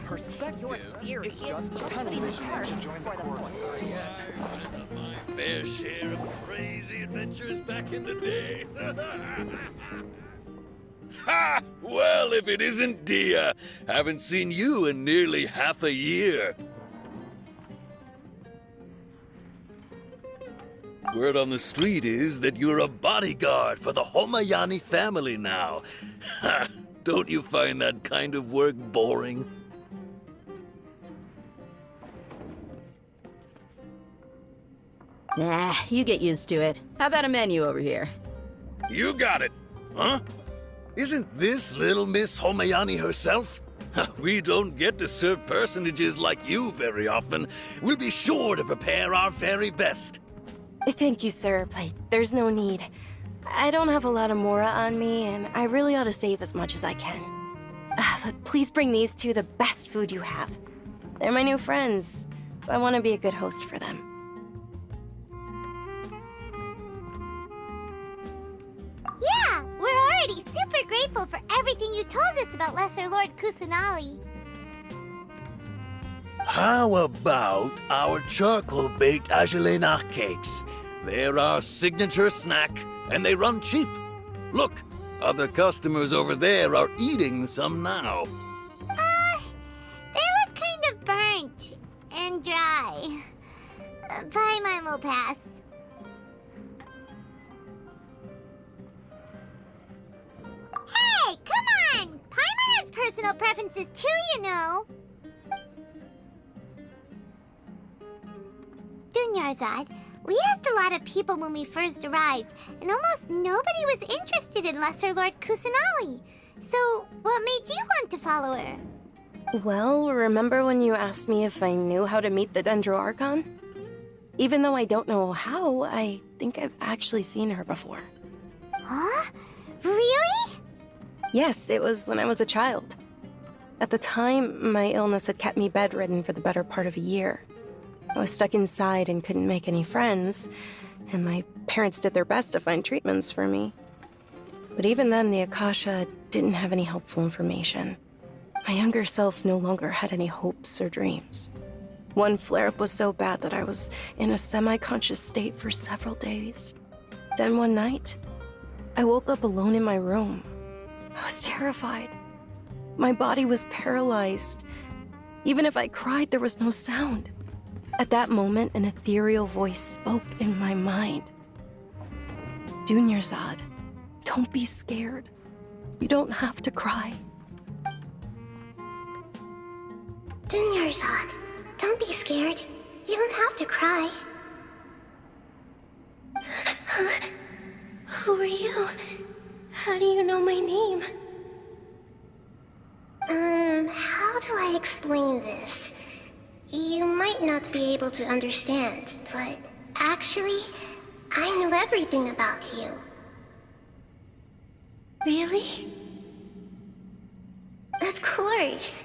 Your theory It's is just just tunnel putting the vision cart to join the before the chorus. horse. My fair share of crazy adventures back in the day. Ha! Well, if it isn't Dia. Haven't seen you in nearly half a year. Word on the street is that you're a bodyguard for the Homayani family now. Ha! Don't you find that kind of work boring? Nah, you get used to it. How about a menu over here? You got it, huh? Isn't this little Miss Homayani herself? We don't get to serve personages like you very often. We'll be sure to prepare our very best. Thank you, sir, but there's no need. I don't have a lot of Mora on me, and I really ought to save as much as I can. But please bring these two the best food you have. They're my new friends, so I want to be a good host for them. Yeah, we're already super grateful for everything you told us about Lesser Lord Kusanali. How about our charcoal-baked Agelena cakes? They're our signature snack, and they run cheap. Look, other customers over there are eating some now. They look kind of burnt and dry. Paimon will pass. Hey, come on! Paimon has personal preferences too, you know. Dunyarzad, we asked a lot of people when we first arrived, and almost nobody was interested in Lesser Lord Kusanali. So, what made you want to follow her? Well, remember when you asked me if I knew how to meet the Dendro Archon? Even though I don't know how, I think I've actually seen her before. Huh? Really? Yes, it was when I was a child. At the time, my illness had kept me bedridden for the better part of a year. I was stuck inside and couldn't make any friends, and my parents did their best to find treatments for me. But even then, the Akasha didn't have any helpful information. My younger self no longer had any hopes or dreams. One flare-up was so bad that I was in a semi-conscious state for several days. Then one night, I woke up alone in my room. I was terrified. My body was paralyzed. Even if I cried, there was no sound. At that moment, an ethereal voice spoke in my mind. Dunyarzad, don't be scared. You don't have to cry. Dunyarzad, don't be scared. You don't have to cry. Who are you? How do you know my name? How do I explain this? You might not be able to understand, but actually, I know everything about you. Really? Of course.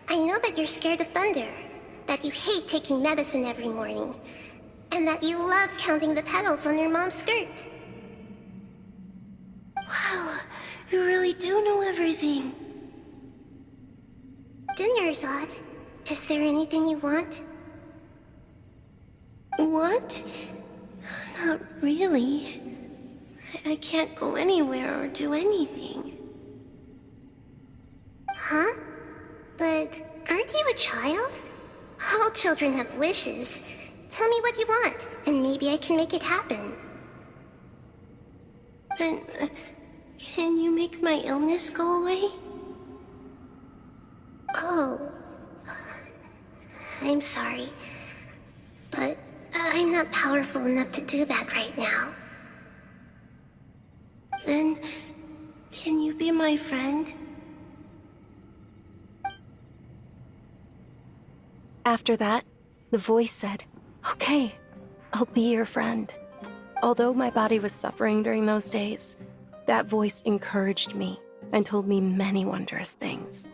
I know that you're scared of thunder, that you hate taking medicine every morning, and that you love counting the petals on your mom's skirt. Wow, you really do know everything. Dunyarzad, is there anything you want? Want? Not really. I can't go anywhere or do anything. Huh? But aren't you a child? All children have wishes. Tell me what you want, and maybe I can make it happen. But, can you make my illness go away? Oh. I'm sorry, but I'm not powerful enough to do that right now. Then, can you be my friend? After that, the voice said, "Okay, I'll be your friend." Although my body was suffering during those days, that voice encouraged me and told me many wondrous things.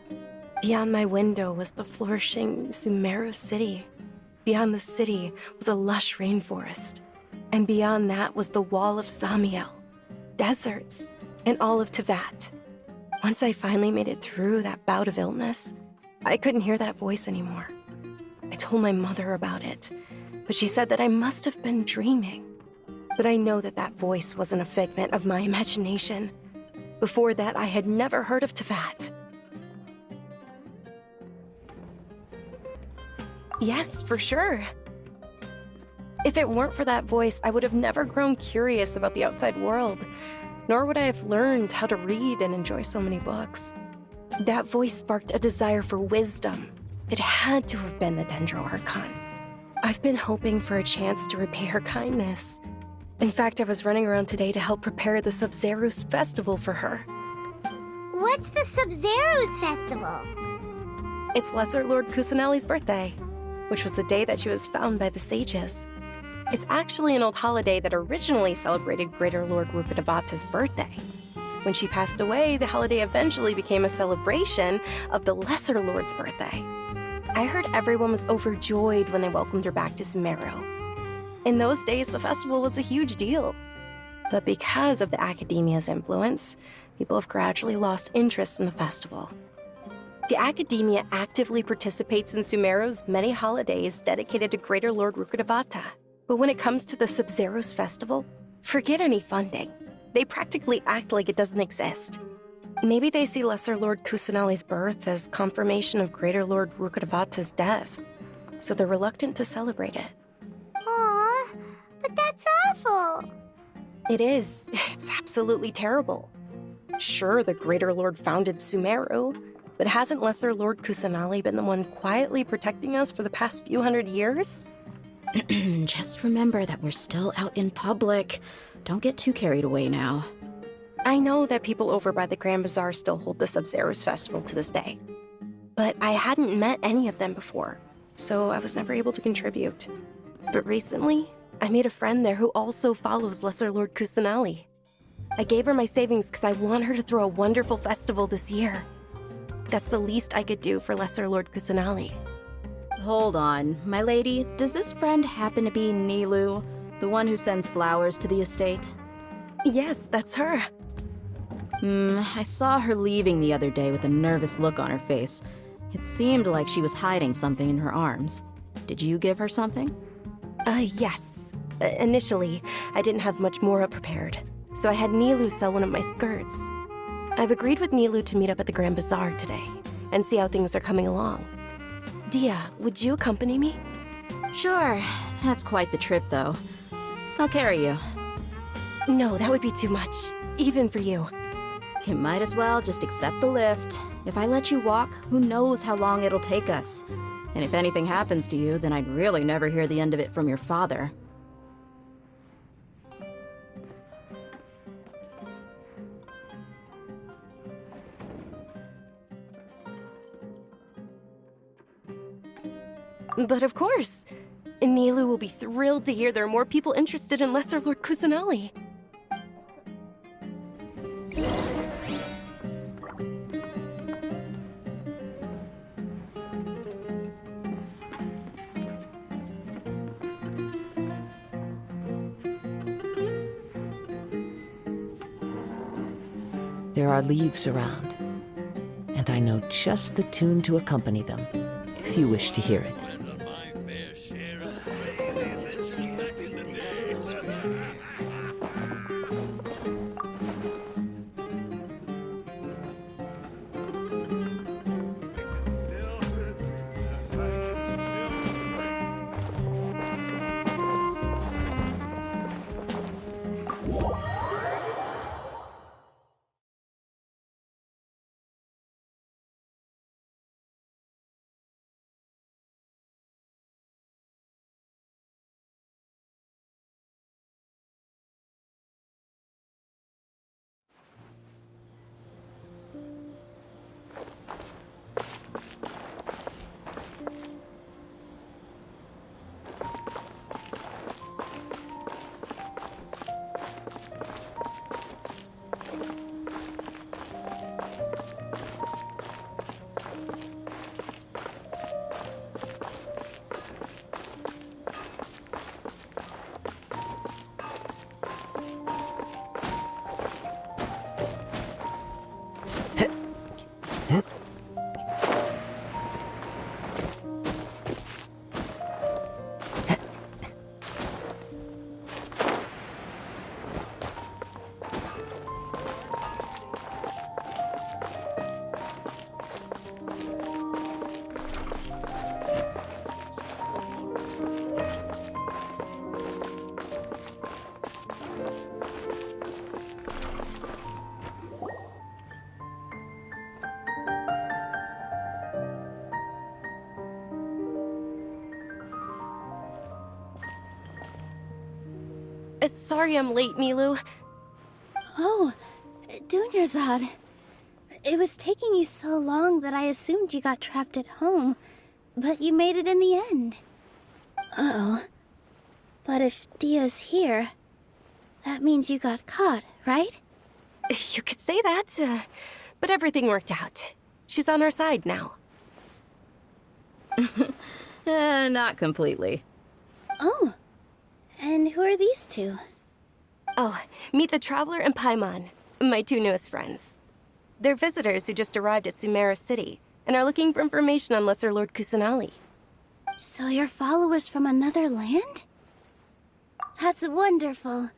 Beyond my window was the flourishing Sumeru city. Beyond the city was a lush rainforest. And beyond that was the wall of Samiel, deserts, and all of Tevat. Once I finally made it through that bout of illness, I couldn't hear that voice anymore. I told my mother about it, but she said that I must have been dreaming. But I know that that voice wasn't a figment of my imagination. Before that, I had never heard of Teyvat. Yes, for sure. If it weren't for that voice, I would have never grown curious about the outside world, nor would I have learned how to read and enjoy so many books. That voice sparked a desire for wisdom. It had to have been the Dendro Archon. I've been hoping for a chance to repay her kindness. In fact, I was running around today to help prepare the Sub-Zero's festival for her. What's the Sub-Zero's festival? It's Lesser Lord Kusanali's birthday, which was the day that she was found by the sages. It's actually an old holiday that originally celebrated Greater Lord Rukkhadevata's birthday. When she passed away, the holiday eventually became a celebration of the Lesser Lord's birthday. I heard everyone was overjoyed when they welcomed her back to Sumeru. In those days, the festival was a huge deal. But because of the Academia's influence, people have gradually lost interest in the festival. The Academia actively participates in Sumeru's many holidays dedicated to Greater Lord Rukkhadevata. But when it comes to the Sub-Zero's festival, forget any funding. They practically act like it doesn't exist. Maybe they see Lesser Lord Kusanali's birth as confirmation of Greater Lord Rukkhadevata's death, so they're reluctant to celebrate it. Aw, but that's awful. It is. It's absolutely terrible. Sure, the Greater Lord founded Sumeru, but hasn't Lesser Lord Kusanali been the one quietly protecting us for the past few hundred years? Just remember that we're still out in public. Don't get too carried away now. I know that people over by the Grand Bazaar still hold the Sub-Zero's festival to this day. But I hadn't met any of them before, so I was never able to contribute. But recently, I made a friend there who also follows Lesser Lord Kusanali. I gave her my savings because I want her to throw a wonderful festival this year. That's the least I could do for Lesser Lord Kusanali. Hold on, my lady. Does this friend happen to be Nilou, the one who sends flowers to the estate? Yes, that's her. I saw her leaving the other day with a nervous look on her face. It seemed like she was hiding something in her arms. Did you give her something? Yes. Initially, I didn't have much more prepared, so I had Nilou sell one of my skirts. I've agreed with Nilou to meet up at the Grand Bazaar today, and see how things are coming along. Dia, would you accompany me? Sure. That's quite the trip, though. I'll carry you. No, that would be too much, even for you. You might as well just accept the lift. If I let you walk, who knows how long it'll take us. And if anything happens to you, then I'd really never hear the end of it from your father. But of course! Nilou will be thrilled to hear there are more people interested in Lesser Lord Kusanali. There are leaves around, and I know just the tune to accompany them, if you wish to hear it. Sorry I'm late, Nilou. Oh, Dunyarzad. It was taking you so long that I assumed you got trapped at home, but you made it in the end. Uh-oh. But if Dia's here, that means you got caught, right? You could say that, but everything worked out. She's on our side now. Not completely. Oh, and who are these two? Oh, meet the Traveler and Paimon, my two newest friends. They're visitors who just arrived at Sumeru City and are looking for information on Lesser Lord Kusanali. So you're followers from another land? That's wonderful.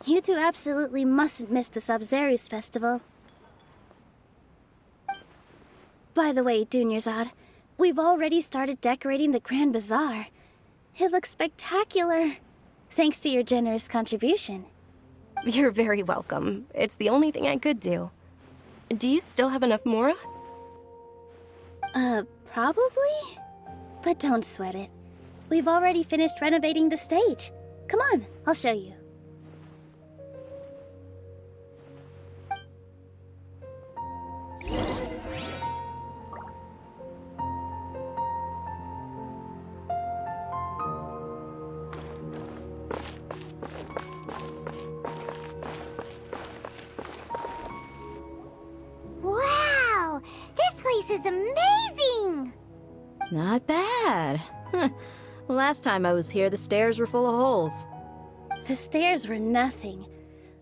You two absolutely mustn't miss the Sub-Zerus festival. By the way, Dunyarzad, we've already started decorating the Grand Bazaar. It looks spectacular, thanks to your generous contribution. You're very welcome. It's the only thing I could do. Do you still have enough Mora? Probably? But don't sweat it. We've already finished renovating the stage. Come on, I'll show you. Wow! This place is amazing! Not bad. Last time I was here, the stairs were full of holes. The stairs were nothing.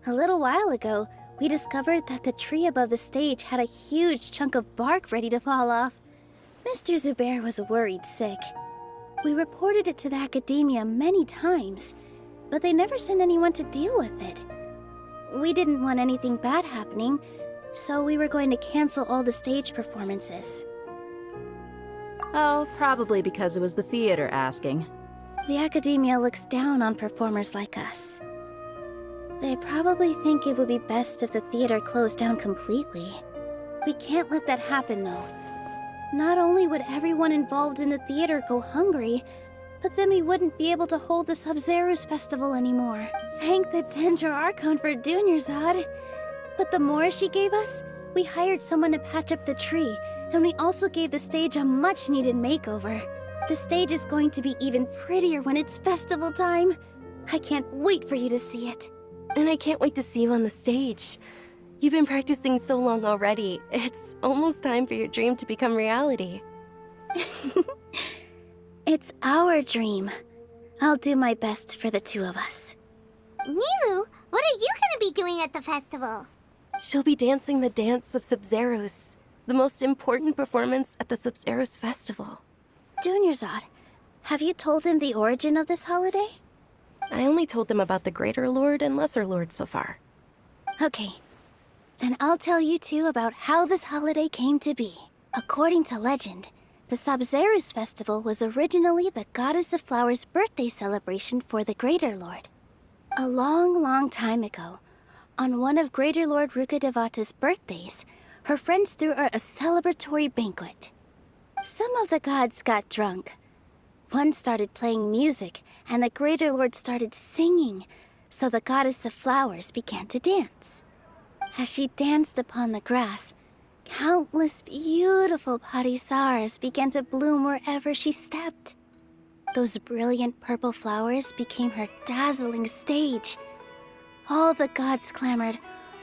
A little while ago, we discovered that the tree above the stage had a huge chunk of bark ready to fall off. Mr. Zubair was worried sick. We reported it to the academia many times, but they never sent anyone to deal with it. We didn't want anything bad happening, so we were going to cancel all the stage performances. Oh, probably because it was the theater asking. The academia looks down on performers like us. They probably think it would be best if the theater closed down completely. We can't let that happen, though. Not only would everyone involved in the theater go hungry, but then we wouldn't be able to hold the Sub-Zerus festival anymore. Thank the Dendro Archon for Dunyarzad. But the more she gave us, we hired someone to patch up the tree, and we also gave the stage a much-needed makeover. The stage is going to be even prettier when it's festival time. I can't wait for you to see it. And I can't wait to see you on the stage. You've been practicing so long already. It's almost time for your dream to become reality. It's our dream. I'll do my best for the two of us. Nilou, what are you gonna be doing at the festival? She'll be dancing the dance of Sub-Zerus, the most important performance at the Sub-Zerus festival. Dunyarzad, have you told them the origin of this holiday? I only told them about the Greater Lord and Lesser Lord so far. Okay, then I'll tell you two about how this holiday came to be. According to legend, the Sub-Zerus festival was originally the Goddess of Flowers' birthday celebration for the Greater Lord. A long, long time ago, on one of Greater Lord Rukkhadevata's birthdays, her friends threw her a celebratory banquet. Some of the gods got drunk. One started playing music, and the Greater Lord started singing, so the Goddess of Flowers began to dance. As she danced upon the grass, countless beautiful parisaras began to bloom wherever she stepped. Those brilliant purple flowers became her dazzling stage. All the gods clamored,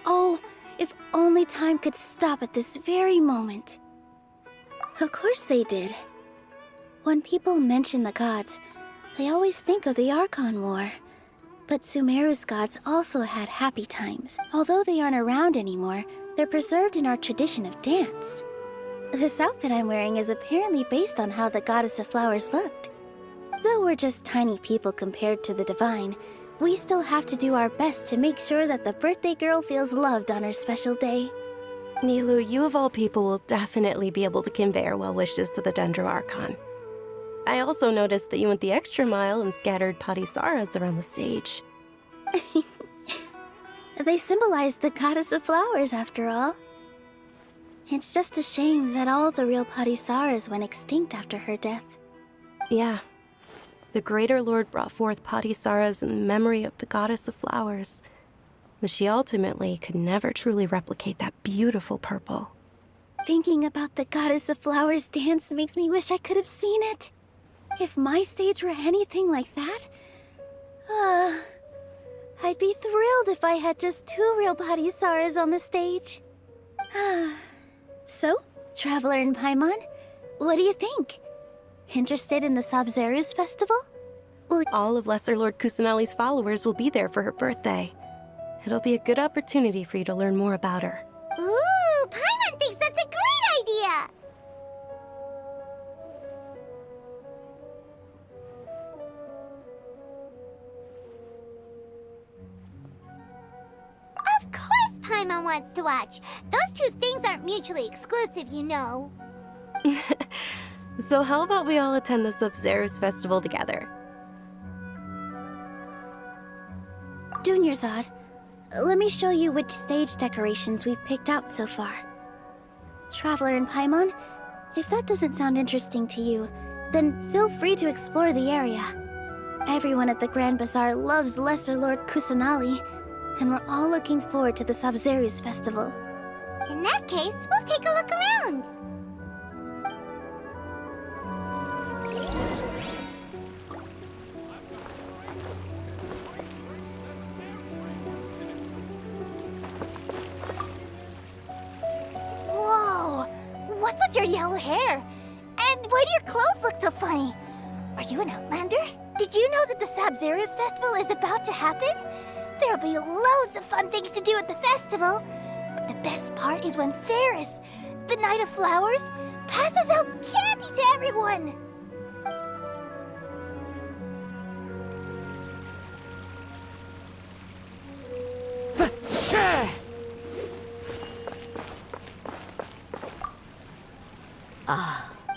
"Oh, if only time could stop at this very moment." Of course they did. When people mention the gods, they always think of the Archon War. But Sumeru's gods also had happy times. Although they aren't around anymore, they're preserved in our tradition of dance. This outfit I'm wearing is apparently based on how the Goddess of Flowers looked. Though we're just tiny people compared to the Divine, we still have to do our best to make sure that the birthday girl feels loved on her special day. Nilou, you of all people will definitely be able to convey our well wishes to the Dendro Archon. I also noticed that you went the extra mile and scattered parisaras around the stage. They symbolize the Goddess of Flowers, after all. It's just a shame that all the real parisaras went extinct after her death. Yeah. the Greater Lord brought forth Patisaras in memory of the goddess of flowers. But she ultimately could never truly replicate that beautiful purple. Thinking about the Goddess of Flowers dance makes me wish I could have seen it. If my stage were anything like that, I'd be thrilled if I had just 2 real Patisaras on the stage. So, Traveler and Paimon, what do you think? Interested in the Sabzeruz festival? All of Lesser Lord Kusanali's followers will be there for her birthday. It'll be a good opportunity for you to learn more about her. Ooh, Paimon thinks that's a great idea! Of course Paimon wants to watch. Those 2 things aren't mutually exclusive, you know. So how about we all attend the Sabzeruz festival together? Dunyarzad, let me show you which stage decorations we've picked out so far. Traveler and Paimon, if that doesn't sound interesting to you, then feel free to explore the area. Everyone at the Grand Bazaar loves Lesser Lord Kusanali, and we're all looking forward to the Sabzeruz festival. In that case, we'll take a look around. Whoa! What's with your yellow hair? And why do your clothes look so funny? Are you an Outlander? Did you know that the Sabzeruz festival is about to happen? There'll be loads of fun things to do at the festival. But the best part is when Ferris, the Knight of Flowers, passes out candy to everyone.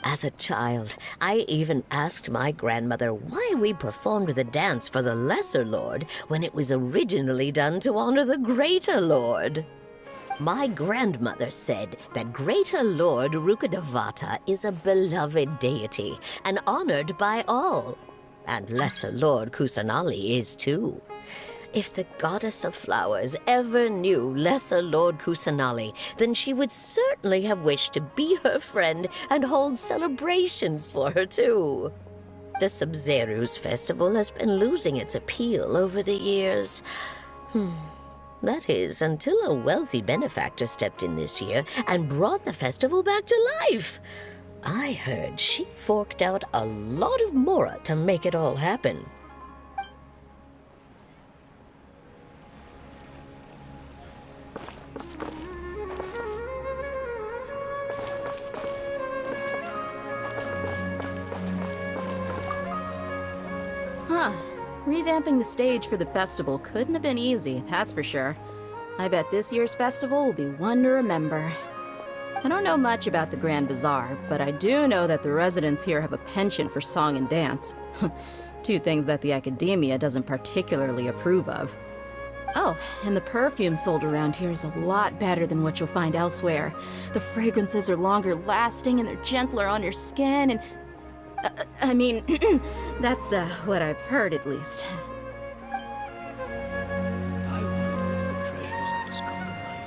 As a child, I even asked my grandmother why we performed the dance for the Lesser Lord when it was originally done to honor the Greater Lord. My grandmother said that Greater Lord Rukkhadevata is a beloved deity and honored by all. And Lesser Lord Kusanali is too. If the Goddess of Flowers ever knew Lesser Lord Kusanali, then she would certainly have wished to be her friend and hold celebrations for her too. The Sabzeruz festival has been losing its appeal over the years. That is, until a wealthy benefactor stepped in this year and brought the festival back to life. I heard she forked out a lot of mora to make it all happen. Revamping the stage for the festival couldn't have been easy, that's for sure. I bet this year's festival will be one to remember. I don't know much about the Grand Bazaar, but I do know that the residents here have a penchant for song and dance. 2 things that the academia doesn't particularly approve of. Oh, and the perfume sold around here is a lot better than what you'll find elsewhere. The fragrances are longer lasting and they're gentler on your skin and... I mean, that's what I've heard at least. I wonder if the treasures I discovered in my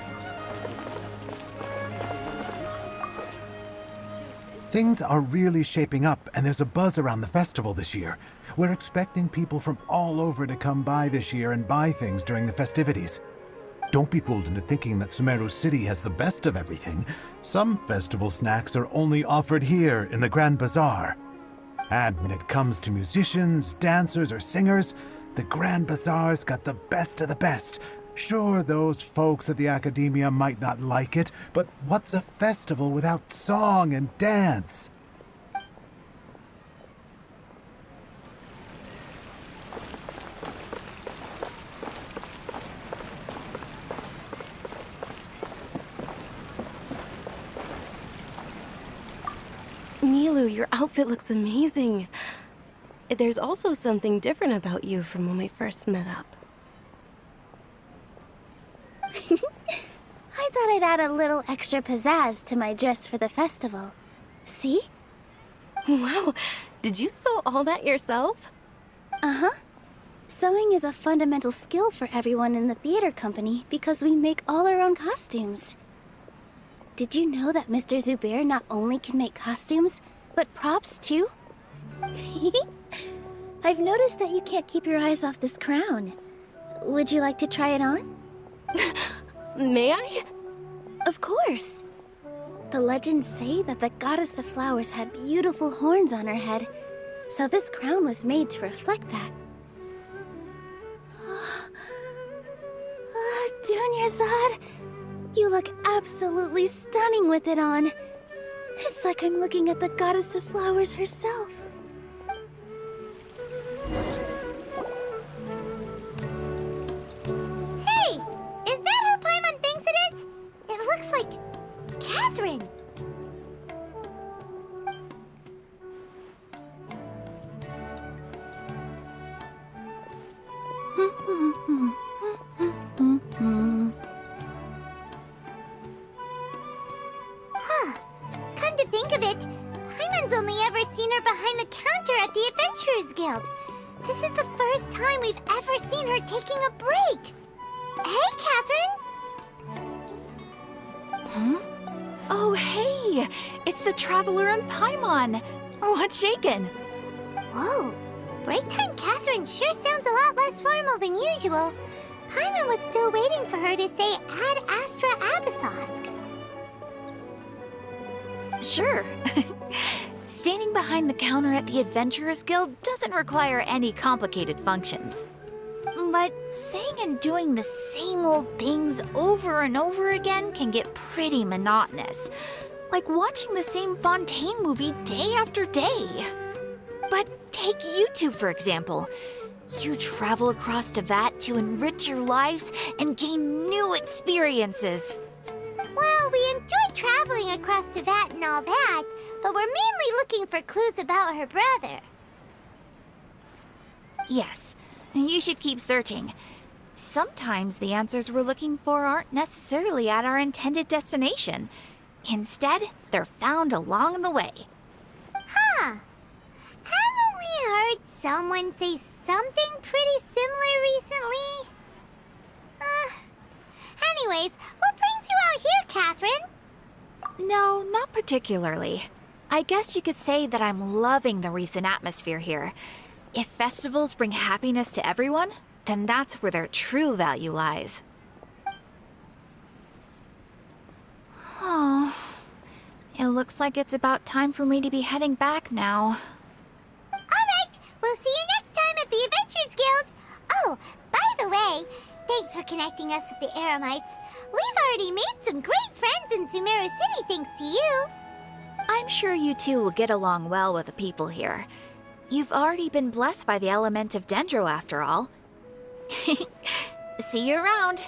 youth. Things are really shaping up, and there's a buzz around the festival this year. We're expecting people from all over to come by this year and buy things during the festivities. Don't be fooled into thinking that Sumeru City has the best of everything. Some festival snacks are only offered here in the Grand Bazaar. And when it comes to musicians, dancers, or singers, the Grand Bazaar's got the best of the best. Sure, those folks at the academia might not like it, but what's a festival without song and dance? Nilou, your outfit looks amazing. There's also something different about you from when we first met up. I thought I'd add a little extra pizzazz to my dress for the festival. See? Wow, did you sew all that yourself? Uh-huh. Sewing is a fundamental skill for everyone in the theater company because we make all our own costumes. Did you know that Mr. Zubair not only can make costumes, but props too? I've noticed that you can't keep your eyes off this crown. Would you like to try it on? May I? Of course. The legends say that the goddess of flowers had beautiful horns on her head, so this crown was made to reflect that. Dunyarzad, you look absolutely stunning with it on. It's like I'm looking at the goddess of flowers herself. Hey! Is that who Paimon thinks it is? It looks like Catherine. Huh. Come to think of it, Paimon's only ever seen her behind the counter at the Adventurers Guild. This is the first time we've ever seen her taking a break. Hey, Catherine! Oh, hey! It's the Traveler and Paimon! What's shaken? Whoa, break time Catherine sure sounds a lot less formal than usual. Paimon was still waiting for her to say Ad Astra Abyssosque. Sure. Standing behind the counter at the Adventurers Guild doesn't require any complicated functions. But saying and doing the same old things over and over again can get pretty monotonous. Like watching the same Fontaine movie day after day. But take you two, for example. You travel across Teyvat to enrich your lives and gain new experiences. Well, we enjoy traveling across Teyvat and all that, but we're mainly looking for clues about her brother. Yes, you should keep searching. Sometimes the answers we're looking for aren't necessarily at our intended destination. Instead, they're found along the way. Huh. Haven't we heard someone say something pretty similar recently? Anyways, what brings you out here, Catherine? No, not particularly. I guess you could say that I'm loving the recent atmosphere here. If festivals bring happiness to everyone, then that's where their true value lies. Oh, it looks like it's about time for me to be heading back now. Alright, we'll see you next time at the Adventurers Guild. Oh, by the way, thanks for connecting us with the Eremites. We've already made some great friends in Sumeru City thanks to you. I'm sure you two will get along well with the people here. You've already been blessed by the element of Dendro after all. See you around.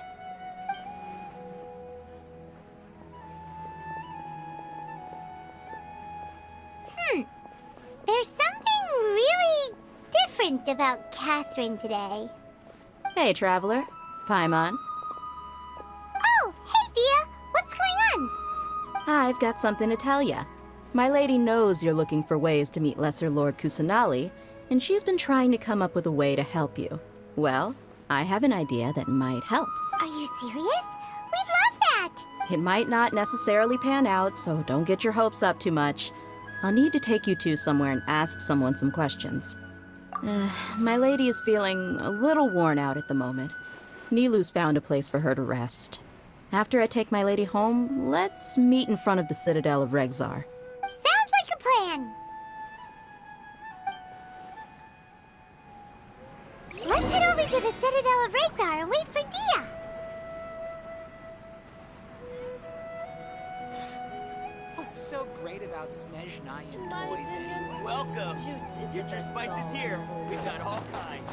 There's something really different about Catherine today. Hey, Traveler. Paimon. Oh, hey, Dia. What's going on? I've got something to tell ya. My lady knows you're looking for ways to meet Lesser Lord Kusanali, and she's been trying to come up with a way to help you. Well, I have an idea that might help. Are you serious? We'd love that. It might not necessarily pan out, so don't get your hopes up too much. I'll need to take you two somewhere and ask someone some questions. My lady is feeling a little worn out at the moment. Nilou's found a place for her to rest. After I take my lady home, let's meet in front of the Citadel of Regzar. Sounds like a plan. Let's head over to the Citadel of Regzar and wait for Dia. What's so great about Snezhnaya toys anyway? Welcome! Get your spices here. We've got all kinds.